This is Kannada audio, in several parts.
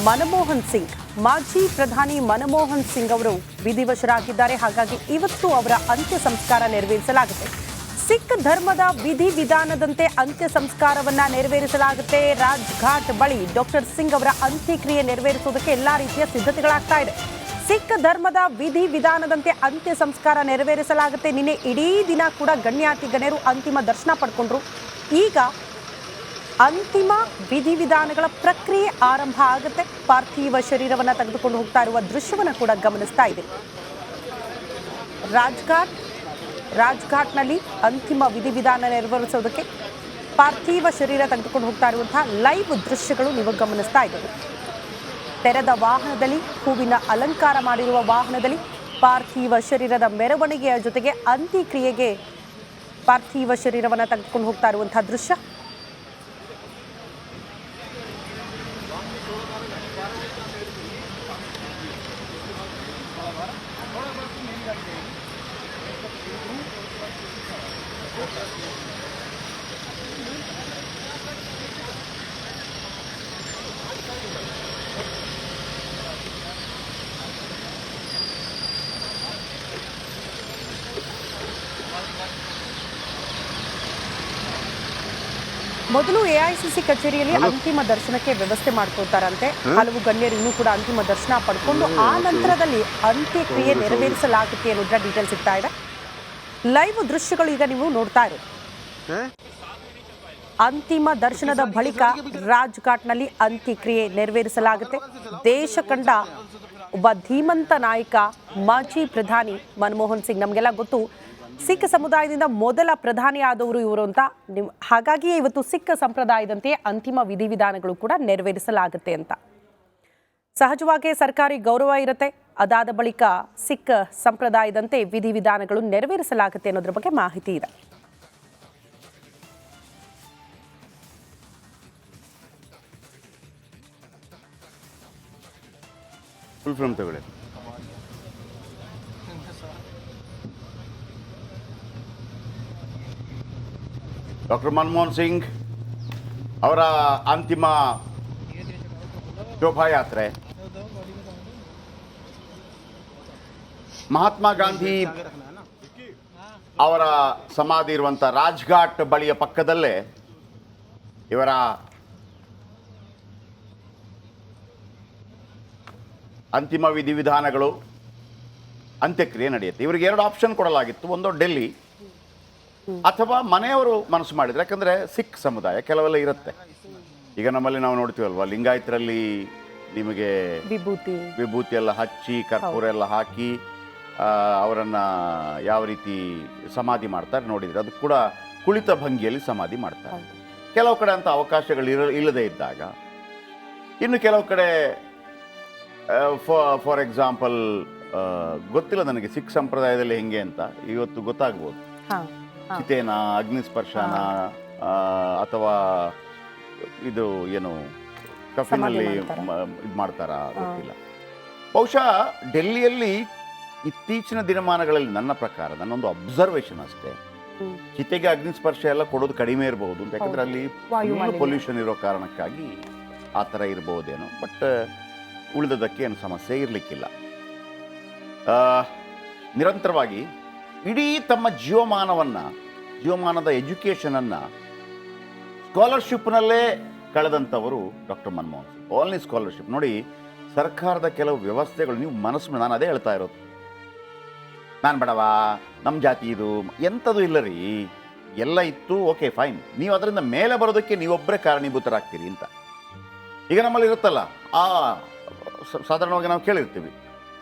ಮನಮೋಹನ್ ಸಿಂಗ್ ಮಾಜಿ ಪ್ರಧಾನಿ ಮನಮೋಹನ್ ಸಿಂಗ್ ಅವರು ವಿಧಿವಶರಾಗಿದ್ದಾರೆ. ಹಾಗಾಗಿ ಇವತ್ತು ಅವರ ಅಂತ್ಯ ಸಂಸ್ಕಾರ ನೆರವೇರಿಸಲಾಗುತ್ತೆ. ಸಿಖ್ ಧರ್ಮದ ವಿಧಿವಿಧಾನದಂತೆ ಅಂತ್ಯ ಸಂಸ್ಕಾರವನ್ನ ನೆರವೇರಿಸಲಾಗುತ್ತೆ. ರಾಜ್ಘಾಟ್ ಬಳಿ ಡಾಕ್ಟರ್ ಸಿಂಗ್ ಅವರ ಅಂತ್ಯಕ್ರಿಯೆ ನೆರವೇರಿಸುವುದಕ್ಕೆ ಎಲ್ಲಾ ರೀತಿಯ ಸಿದ್ಧತೆಗಳಾಗ್ತಾ ಇದೆ. ಸಿಖ್ ಧರ್ಮದ ವಿಧಿವಿಧಾನದಂತೆ ಅಂತ್ಯ ಸಂಸ್ಕಾರ ನೆರವೇರಿಸಲಾಗುತ್ತೆ. ನಿನ್ನೆ ಇಡೀ ದಿನ ಕೂಡ ಗಣ್ಯಾತಿ ಗಣ್ಯರು ಅಂತಿಮ ದರ್ಶನ ಪಡ್ಕೊಂಡ್ರು. ಈಗ ಅಂತಿಮ ವಿಧಿವಿಧಾನಗಳ ಪ್ರಕ್ರಿಯೆ ಆರಂಭ ಆಗುತ್ತೆ. ಪಾರ್ಥಿವ ಶರೀರವನ್ನು ತೆಗೆದುಕೊಂಡು ಹೋಗ್ತಾ ಇರುವ ದೃಶ್ಯವನ್ನು ಕೂಡ ಗಮನಿಸ್ತಾ ಇದೆ. ರಾಜ್ಘಾಟ್ನಲ್ಲಿ ಅಂತಿಮ ವಿಧಿವಿಧಾನ ನೆರವೇರಿಸೋದಕ್ಕೆ ಪಾರ್ಥಿವ ಶರೀರ ತೆಗೆದುಕೊಂಡು ಹೋಗ್ತಾ ಇರುವಂತಹ ಲೈವ್ ದೃಶ್ಯಗಳು ನೀವು ಗಮನಿಸ್ತಾ ಇದ್ದೀವಿ. ತೆರೆದ ವಾಹನದಲ್ಲಿ, ಹೂವಿನ ಅಲಂಕಾರ ಮಾಡಿರುವ ವಾಹನದಲ್ಲಿ ಪಾರ್ಥಿವ ಶರೀರದ ಮೆರವಣಿಗೆಯ ಜೊತೆಗೆ ಅಂತ್ಯಕ್ರಿಯೆಗೆ ಪಾರ್ಥಿವ ಶರೀರವನ್ನು ತೆಗೆದುಕೊಂಡು ಹೋಗ್ತಾ ಇರುವಂತಹ ದೃಶ್ಯ. ಮೊದಲು ಎಐಸಿಸಿ ಕಚೇರಿಯಲ್ಲಿ ಅಂತಿಮ ದರ್ಶನಕ್ಕೆ ವ್ಯವಸ್ಥೆ ಮಾಡ್ಕೊಳ್ತಾರಂತೆ. ಹಲವು ಗಣ್ಯರು ಇನ್ನೂ ಕೂಡ ಅಂತಿಮ ದರ್ಶನ ಪಡ್ಕೊಂಡು ಆ ನಂತರದಲ್ಲಿ ಅಂತ್ಯಕ್ರಿಯೆ ನೆರವೇರಿಸಲಾಗುತ್ತೆ ಅನ್ನೋದ್ರ ಡೀಟೇಲ್ ಸಿಗ್ತಾ ಇದೆ. ಲೈವ್ ದೃಶ್ಯಗಳು ಈಗ ನೀವು ನೋಡ್ತಾ ಇರೋದು. ಅಂತಿಮ ದರ್ಶನದ ಬಳಿಕ ರಾಜ್ಘಾಟ್ನಲ್ಲಿ ಅಂತ್ಯಕ್ರಿಯೆ ನೆರವೇರಿಸಲಾಗುತ್ತೆ. ದೇಶ ಕಂಡ ಒಬ್ಬ ಧೀಮಂತ ನಾಯಕ ಮಾಜಿ ಪ್ರಧಾನಿ ಮನಮೋಹನ್ ಸಿಂಗ್. ನಮಗೆಲ್ಲ ಗೊತ್ತು, ಸಿಖ್ ಸಮುದಾಯದಿಂದ ಮೊದಲ ಪ್ರಧಾನಿ ಆದವರು ಇವರು ಅಂತ. ಹಾಗಾಗಿಯೇ ಇವತ್ತು ಸಿಖ್ ಸಂಪ್ರದಾಯದಂತೆ ಅಂತಿಮ ವಿಧಿವಿಧಾನಗಳು ಕೂಡ ನೆರವೇರಿಸಲಾಗುತ್ತೆ ಅಂತ. ಸಹಜವಾಗಿ ಸರ್ಕಾರಿ ಗೌರವ ಇರುತ್ತೆ. ಅದಾದ ಬಳಿಕ ಸಿಖ್ ಸಂಪ್ರದಾಯದಂತೆ ವಿಧಿವಿಧಾನಗಳು ನೆರವೇರಿಸಲಾಗುತ್ತೆ ಅನ್ನೋದ್ರ ಬಗ್ಗೆ ಮಾಹಿತಿ ಇದೆ. ಡಾಕ್ಟರ್ ಮನಮೋಹನ್ ಸಿಂಗ್ ಅವರ ಅಂತಿಮ ಶೋಭಾಯಾತ್ರೆ ಮಹಾತ್ಮ ಗಾಂಧಿ ಅವರ ಸಮಾಧಿ ಇರುವಂಥ ರಾಜ್ಘಾಟ್ ಬಳಿಯ ಪಕ್ಕದಲ್ಲೇ ಇವರ ಅಂತಿಮ ವಿಧಿವಿಧಾನಗಳು, ಅಂತ್ಯಕ್ರಿಯೆ ನಡೆಯುತ್ತೆ. ಇವರಿಗೆ ಎರಡು ಆಪ್ಷನ್ ಕೊಡಲಾಗಿತ್ತು. ಒಂದು ಡೆಲ್ಲಿ ಅಥವಾ ಮನೆಯವರು ಮನಸ್ಸು ಮಾಡಿದ್ರೆ, ಯಾಕಂದರೆ ಸಿಖ್ ಸಮುದಾಯ ಕೆಲವೆಲ್ಲ ಇರುತ್ತೆ. ಈಗ ನಮ್ಮಲ್ಲಿ ನಾವು ನೋಡ್ತೀವಲ್ವ, ಲಿಂಗಾಯತರಲ್ಲಿ ನಿಮಗೆ ವಿಭೂತಿ ಎಲ್ಲ ಹಚ್ಚಿ ಕರ್ಪೂರ ಎಲ್ಲ ಹಾಕಿ ಅವರನ್ನು ಯಾವ ರೀತಿ ಸಮಾಧಿ ಮಾಡ್ತಾರೆ ನೋಡಿದರೆ, ಅದು ಕೂಡ ಕುಳಿತ ಭಂಗಿಯಲ್ಲಿ ಸಮಾಧಿ ಮಾಡ್ತಾರೆ. ಕೆಲವು ಕಡೆ ಅಂಥ ಅವಕಾಶಗಳು ಇಲ್ಲದೇ ಇದ್ದಾಗ, ಇನ್ನು ಕೆಲವು ಕಡೆ ಫಾರ್ ಎಕ್ಸಾಂಪಲ್ ಗೊತ್ತಿಲ್ಲ ನನಗೆ ಸಿಖ್ ಸಂಪ್ರದಾಯದಲ್ಲಿ ಹೆಂಗೆ ಅಂತ, ಇವತ್ತು ಗೊತ್ತಾಗ್ಬೋದು. ಚಿತೇನ, ಅಗ್ನಿಸ್ಪರ್ಶನ ಅಥವಾ ಇದು ಏನು ಕಫಿನಲ್ಲಿ ಇದು ಮಾಡ್ತಾರಾ ಗೊತ್ತಿಲ್ಲ. ಬಹುಶಃ ಡೆಲ್ಲಿಯಲ್ಲಿ ಇತ್ತೀಚಿನ ದಿನಮಾನಗಳಲ್ಲಿ ನನ್ನ ಪ್ರಕಾರ, ನನ್ನೊಂದು ಅಬ್ಸರ್ವೇಷನ್ ಅಷ್ಟೇ, ಚಿತೆಗೆ ಅಗ್ನಿಸ್ಪರ್ಶ ಎಲ್ಲ ಕೊಡೋದು ಕಡಿಮೆ ಇರಬಹುದು ಅಂತ. ಯಾಕಂದ್ರೆ ಅಲ್ಲಿ ಪೊಲ್ಯೂಷನ್ ಇರೋ ಕಾರಣಕ್ಕಾಗಿ ಆ ಥರ ಇರ್ಬೋದೇನೋ. ಬಟ್ ಉಳಿದದಕ್ಕೆ ಏನು ಸಮಸ್ಯೆ ಇರಲಿಕ್ಕಿಲ್ಲ. ನಿರಂತರವಾಗಿ ಇಡೀ ತಮ್ಮ ಜೀವಮಾನದ ಎಜುಕೇಷನನ್ನು ಸ್ಕಾಲರ್ಶಿಪ್ನಲ್ಲೇ ಕಳೆದಂಥವರು doctor Manmohan Singh. Only scholarship. ನೋಡಿ, ಸರ್ಕಾರದ ಕೆಲವು ವ್ಯವಸ್ಥೆಗಳು ನೀವು ಮನಸ್ಸು, ನಾನು ಅದೇ ಹೇಳ್ತಾ ಇರೋದು, ನಾನು ಬೇಡವಾ, ನಮ್ಮ ಜಾತಿ ಇದು ಎಂಥದ್ದು ಇಲ್ಲ ರೀ, ಎಲ್ಲ ಇತ್ತು, ಓಕೆ ಫೈನ್, ನೀವು ಅದರಿಂದ ಮೇಲೆ ಬರೋದಕ್ಕೆ ನೀವೊಬ್ಬರೇ ಕಾರಣೀಭೂತರಾಗ್ತೀರಿ ಅಂತ. ಈಗ ನಮ್ಮಲ್ಲಿ ಇರುತ್ತಲ್ಲ, ಸಾಧಾರಣವಾಗಿ ನಾವು ಕೇಳಿರ್ತೀವಿ,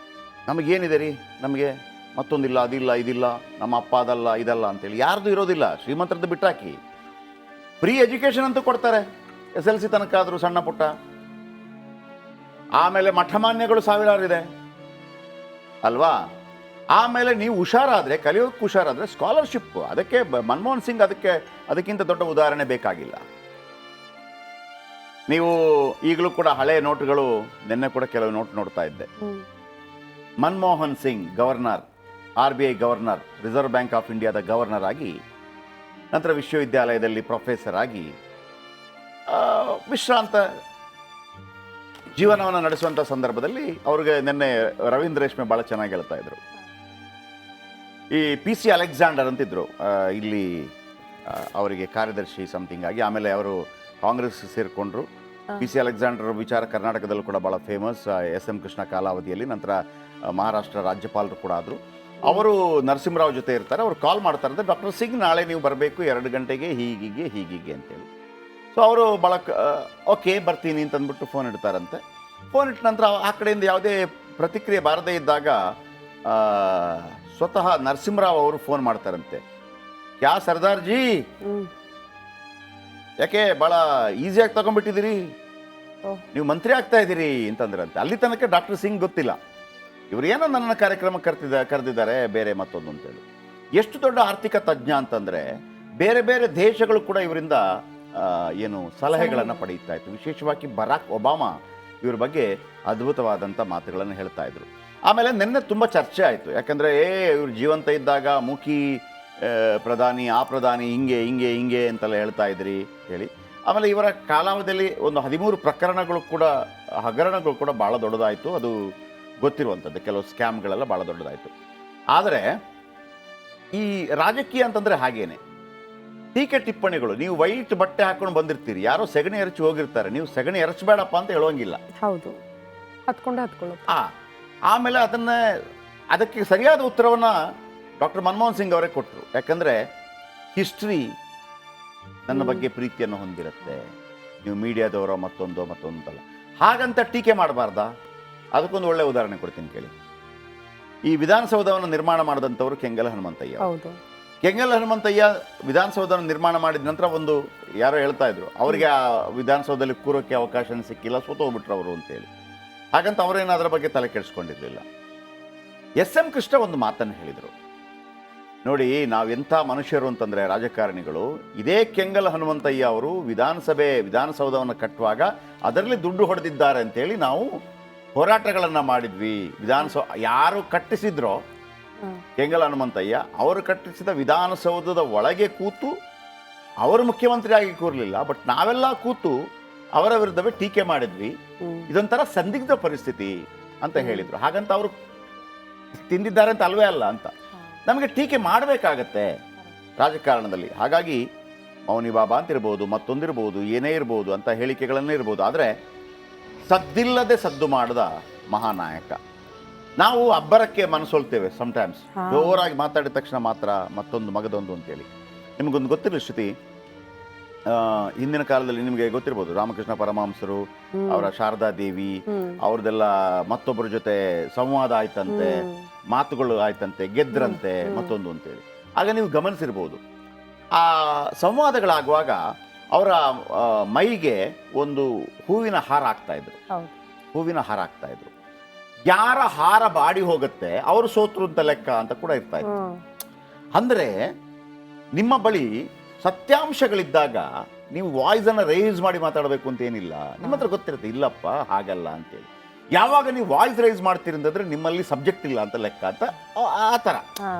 ನಮಗೇನಿದೆ ರೀ, ನಮಗೆ ಮತ್ತೊಂದಿಲ್ಲ, ಅದಿಲ್ಲ, ಇದಿಲ್ಲ, ನಮ್ಮ ಅಪ್ಪ ಅದಲ್ಲ ಇದಲ್ಲ ಅಂತೇಳಿ. ಯಾರ್ದು ಇರೋದಿಲ್ಲ, ಶ್ರೀಮಂತರದ್ದು ಬಿಟ್ಟಾಕಿ. ಫ್ರೀ ಎಜುಕೇಷನ್ ಅಂತೂ ಕೊಡ್ತಾರೆ, SLC ತನಕ ಆದರೂ ಸಣ್ಣ ಪುಟ್ಟ. ಆಮೇಲೆ ಮಠಮಾನ್ಯಗಳು ಸಾವಿರಾರು ಇದೆ ಅಲ್ವಾ. ಆಮೇಲೆ ನೀವು ಹುಷಾರಾದರೆ, ಕಲಿಯೋಕ್ಕೆ ಹುಷಾರಾದರೆ ಸ್ಕಾಲರ್ಶಿಪ್. ಅದಕ್ಕೆ ಮನಮೋಹನ್ ಸಿಂಗ್ ಅದಕ್ಕಿಂತ ದೊಡ್ಡ ಉದಾಹರಣೆ ಬೇಕಾಗಿಲ್ಲ. ನೀವು ಈಗಲೂ ಕೂಡ ಹಳೆಯ ನೋಟುಗಳು, ನಿನ್ನೆ ಕೂಡ ಕೆಲವು ನೋಟ್ ನೋಡ್ತಾ ಇದ್ದೆ. Manmohan Singh governor, RBI governor, reserve bank of ಇಂಡಿಯಾದ ಗವರ್ನರ್ ಆಗಿ, ನಂತರ ವಿಶ್ವವಿದ್ಯಾಲಯದಲ್ಲಿ ಪ್ರೊಫೆಸರ್ ಆಗಿ ವಿಶ್ರಾಂತ ಜೀವನವನ್ನು ನಡೆಸುವಂಥ ಸಂದರ್ಭದಲ್ಲಿ ಅವ್ರಿಗೆ ನಿನ್ನೆ ರವೀಂದ್ರ ರೇಷ್ಮೆ ಭಾಳ ಚೆನ್ನಾಗಿ ಹೇಳ್ತಾ ಇದ್ರು. ಈ PC ಅಲೆಕ್ಸಾಂಡರ್ ಅಂತಿದ್ರು ಇಲ್ಲಿ ಅವರಿಗೆ ಕಾರ್ಯದರ್ಶಿ ಸಮಥಿಂಗ್ ಆಗಿ, ಆಮೇಲೆ ಅವರು ಕಾಂಗ್ರೆಸ್ ಸೇರಿಕೊಂಡ್ರು. PC ಅಲೆಕ್ಸಾಂಡರ್ ವಿಚಾರ ಕರ್ನಾಟಕದಲ್ಲೂ ಕೂಡ ಭಾಳ ಫೇಮಸ್, SM ಕೃಷ್ಣ ಕಾಲಾವಧಿಯಲ್ಲಿ, ನಂತರ ಮಹಾರಾಷ್ಟ್ರ ರಾಜ್ಯಪಾಲರು ಕೂಡ ಆದರು. ಅವರು ನರಸಿಂಹರಾವ್ ಜೊತೆ ಇರ್ತಾರೆ. ಅವ್ರು ಕಾಲ್ ಮಾಡ್ತಾರಂತೆ, ಡಾಕ್ಟರ್ ಸಿಂಗ್ ನಾಳೆ ನೀವು ಬರಬೇಕು 2 ಗಂಟೆಗೆ ಹೀಗೀಗೆ ಅಂತೇಳಿ. ಸೊ ಅವರು ಭಾಳ ಓಕೆ ಬರ್ತೀನಿ ಅಂತ ಅಂದ್ಬಿಟ್ಟು ಫೋನ್ ಇಡ್ತಾರಂತೆ. ಫೋನ್ ಇಟ್ಟ ನಂತರ ಆ ಕಡೆಯಿಂದ ಯಾವುದೇ ಪ್ರತಿಕ್ರಿಯೆ ಬಾರದೇ ಇದ್ದಾಗ ಸ್ವತಃ ನರಸಿಂಹರಾವ್ ಅವರು ಫೋನ್ ಮಾಡ್ತಾರಂತೆ, ಕ್ಯಾ ಸರ್ದಾರ್ಜಿ, ಯಾಕೆ ಭಾಳ ಈಸಿಯಾಗಿ ತಗೊಂಡ್ಬಿಟ್ಟಿದ್ದೀರಿ, ನೀವು ಮಂತ್ರಿ ಆಗ್ತಾ ಇದ್ದೀರಿ ಅಂತಂದ್ರಂತೆ. ಅಲ್ಲಿ ತನಕ ಡಾಕ್ಟರ್ ಸಿಂಗ್ ಗೊತ್ತಿಲ್ಲ, ಇವರು ಏನೋ ನನ್ನ ಕಾರ್ಯಕ್ರಮಕ್ಕೆ ಕರೆದಿದ್ದಾರೆ ಬೇರೆ ಮತ್ತೊಂದು ಅಂತೇಳಿ. ಎಷ್ಟು ದೊಡ್ಡ ಆರ್ಥಿಕ ತಜ್ಞ ಅಂತಂದರೆ ಬೇರೆ ಬೇರೆ ದೇಶಗಳು ಕೂಡ ಇವರಿಂದ ಏನು ಸಲಹೆಗಳನ್ನು ಪಡೆಯುತ್ತಾ ಇತ್ತು. ವಿಶೇಷವಾಗಿ ಬರಾಕ್ ಒಬಾಮಾ ಇವ್ರ ಬಗ್ಗೆ ಅದ್ಭುತವಾದಂಥ ಮಾತುಗಳನ್ನು ಹೇಳ್ತಾ ಇದ್ರು. ಆಮೇಲೆ ನಿನ್ನೆ ತುಂಬ ಚರ್ಚೆ ಆಯಿತು, ಯಾಕಂದರೆ ಇವ್ರು ಜೀವಂತ ಇದ್ದಾಗ ಮುಖಿ ಪ್ರಧಾನಿ, ಆ ಪ್ರಧಾನಿ ಹಿಂಗೆ ಅಂತೆಲ್ಲ ಹೇಳ್ತಾ ಇದ್ರಿ ಹೇಳಿ. ಆಮೇಲೆ ಇವರ ಕಾಲಾವಧಿಯಲ್ಲಿ ಒಂದು 13 ಪ್ರಕರಣಗಳು ಕೂಡ, ಹಗರಣಗಳು ಕೂಡ ಭಾಳ ದೊಡ್ಡದಾಯಿತು. ಅದು ಗೊತ್ತಿರುವಂಥದ್ದು, ಕೆಲವು ಸ್ಕ್ಯಾಮ್ಗಳೆಲ್ಲ ಭಾಳ ದೊಡ್ಡದಾಯಿತು. ಆದರೆ ಈ ರಾಜಕೀಯ ಅಂತಂದರೆ ಹಾಗೇನೆ, ಟೀಕೆ ಟಿಪ್ಪಣಿಗಳು. ನೀವು ವೈಟ್ ಬಟ್ಟೆ ಹಾಕೊಂಡು ಬಂದಿರ್ತೀರಿ, ಯಾರೋ ಸೆಗಣಿ ಎರಚಿ ಹೋಗಿರ್ತಾರೆ, ನೀವು ಸೆಗಣಿ ಎರಚಬೇಡಪ್ಪ ಅಂತ ಹೇಳುವಂಗಿಲ್ಲ. ಹೌದು, ಹತ್ಕೊಳ್ಳೋ. ಆಮೇಲೆ ಅದಕ್ಕೆ ಸರಿಯಾದ ಉತ್ತರವನ್ನು ಡಾಕ್ಟರ್ ಮನಮೋಹನ್ ಸಿಂಗ್ ಅವರೇ ಕೊಟ್ಟರು. ಯಾಕಂದರೆ ಹಿಸ್ಟ್ರಿ ನನ್ನ ಬಗ್ಗೆ ಪ್ರೀತಿಯನ್ನು ಹೊಂದಿರುತ್ತೆ, ನೀವು ಮೀಡಿಯಾದವರೋ ಮತ್ತೊಂದಲ್ಲ, ಹಾಗಂತ ಟೀಕೆ ಮಾಡಬಾರ್ದಾ? ಅದಕ್ಕೊಂದು ಒಳ್ಳೆ ಉದಾಹರಣೆ ಕೊಡ್ತೀನಿ ಕೇಳಿ. ಈ ವಿಧಾನಸೌಧವನ್ನು ನಿರ್ಮಾಣ ಮಾಡಿದಂಥವ್ರು ಕೆಂಗಲ್ ಹನುಮಂತಯ್ಯ. ಕೆಂಗಲ್ ಹನುಮಂತಯ್ಯ ವಿಧಾನಸೌಧವನ್ನು ನಿರ್ಮಾಣ ಮಾಡಿದ ನಂತರ ಒಂದು ಯಾರೋ ಹೇಳ್ತಾ ಇದ್ರು, ಅವರಿಗೆ ಆ ವಿಧಾನಸೌಧದಲ್ಲಿ ಕೂರೋಕ್ಕೆ ಅವಕಾಶ ಸಿಕ್ಕಿಲ್ಲ, ಸೋತೋಗ್ಬಿಟ್ರು ಅವರು ಅಂತೇಳಿ. ಹಾಗಂತ ಅವರೇನು ಅದರ ಬಗ್ಗೆ ತಲೆ ಕೆಡಿಸ್ಕೊಂಡಿರಲಿಲ್ಲ. SM ಕೃಷ್ಣ ಒಂದು ಮಾತನ್ನು ಹೇಳಿದರು ನೋಡಿ, ನಾವೆಂಥ ಮನುಷ್ಯರು ಅಂತಂದರೆ ರಾಜಕಾರಣಿಗಳು, ಇದೇ ಕೆಂಗಲ್ ಹನುಮಂತಯ್ಯ ಅವರು ವಿಧಾನಸೌಧವನ್ನು ಕಟ್ಟುವಾಗ ಅದರಲ್ಲಿ ದುಡ್ಡು ಹೊಡೆದಿದ್ದಾರೆ ಅಂತೇಳಿ ನಾವು ಹೋರಾಟಗಳನ್ನು ಮಾಡಿದ್ವಿ. ಯಾರು ಕಟ್ಟಿಸಿದ್ರೋ ಕೆಂಗಲ್ ಹನುಮಂತಯ್ಯ, ಅವರು ಕಟ್ಟಿಸಿದ ವಿಧಾನಸೌಧದ ಒಳಗೆ ಕೂತು, ಅವರು ಮುಖ್ಯಮಂತ್ರಿ ಆಗಿ ಕೂರಲಿಲ್ಲ, ಬಟ್ ನಾವೆಲ್ಲ ಕೂತು ಅವರ ವಿರುದ್ಧವೇ ಟೀಕೆ ಮಾಡಿದ್ವಿ. ಇದೊಂಥರ ಸಂದಿಗ್ಧ ಪರಿಸ್ಥಿತಿ ಅಂತ ಹೇಳಿದರು. ಹಾಗಂತ ಅವರು ತಿಂದಿದ್ದಾರೆ ಅಂತ ಅಲ್ವೇ ಅಲ್ಲ ಅಂತ ನಮಗೆ ಟೀಕೆ ಮಾಡಬೇಕಾಗತ್ತೆ ರಾಜಕಾರಣದಲ್ಲಿ. ಹಾಗಾಗಿ ಮೌನಿ ಬಾಬಾ ಅಂತಿರ್ಬೋದು, ಮತ್ತೊಂದಿರ್ಬೋದು, ಏನೇ ಇರ್ಬೋದು ಅಂತ ಹೇಳಿಕೆಗಳನ್ನೇ ಇರ್ಬೋದು, ಆದರೆ ಸದ್ದಿಲ್ಲದೆ ಸದ್ದು ಮಾಡಿದ ಮಹಾನಾಯಕ. ನಾವು ಅಬ್ಬರಕ್ಕೆ ಮನಸೊಲ್ತೇವೆ ಸಮಟೈಮ್ಸ್, ಜೋರಾಗಿ ಮಾತಾಡಿದ ತಕ್ಷಣ ಮಾತ್ರ ಮತ್ತೊಂದು ಮಗದೊಂದು ಅಂತೇಳಿ. ನಿಮಗೊಂದು ಗೊತ್ತಿರಲಿ ಶ್ರುತಿ, ಹಿಂದಿನ ಕಾಲದಲ್ಲಿ ನಿಮಗೆ ಗೊತ್ತಿರ್ಬೋದು, ರಾಮಕೃಷ್ಣ ಪರಮಹಂಸರು, ಅವರ ಶಾರದಾ ದೇವಿ ಅವ್ರದ್ದೆಲ್ಲ ಮತ್ತೊಬ್ಬರ ಜೊತೆ ಸಂವಾದ ಆಯ್ತಂತೆ, ಮಾತುಗಳು ಆಯ್ತಂತೆ, ಗೆದ್ರಂತೆ ಮತ್ತೊಂದು ಅಂತೇಳಿ. ಆಗ ನೀವು ಗಮನಿಸಿರ್ಬೋದು, ಆ ಸಂವಾದಗಳಾಗುವಾಗ ಅವರ ಮೈಗೆ ಒಂದು ಹೂವಿನ ಹಾರ ಹಾಕ್ತಾ ಇದ್ರು. ಯಾರ ಹಾರ ಬಾಡಿ ಹೋಗುತ್ತೆ ಅವರು ಸೋತ್ರು ಅಂತ ಲೆಕ್ಕ ಅಂತ ಕೂಡ ಇರ್ತಾ ಇತ್ತು. ಅಂದರೆ ನಿಮ್ಮ ಬಳಿ ಸತ್ಯಾಂಶಗಳಿದ್ದಾಗ ನೀವು ವಾಯ್ಸನ್ನು ರೈಸ್ ಮಾಡಿ ಮಾತಾಡಬೇಕು ಅಂತ ಏನಿಲ್ಲ, ನಿಮ್ಮ ಹತ್ರ ಗೊತ್ತಿರುತ್ತೆ, ಇಲ್ಲಪ್ಪ ಹಾಗಲ್ಲ ಅಂತೇಳಿ. ಯಾವಾಗ ನೀವು ವಾಯ್ಸ್ ರೈಸ್ ಮಾಡ್ತೀರಿ ಅಂತಂದ್ರೆ ನಿಮ್ಮಲ್ಲಿ ಸಬ್ಜೆಕ್ಟ್ ಇಲ್ಲ ಅಂತ ಲೆಕ್ಕ ಅಂತ, ಆ ಥರ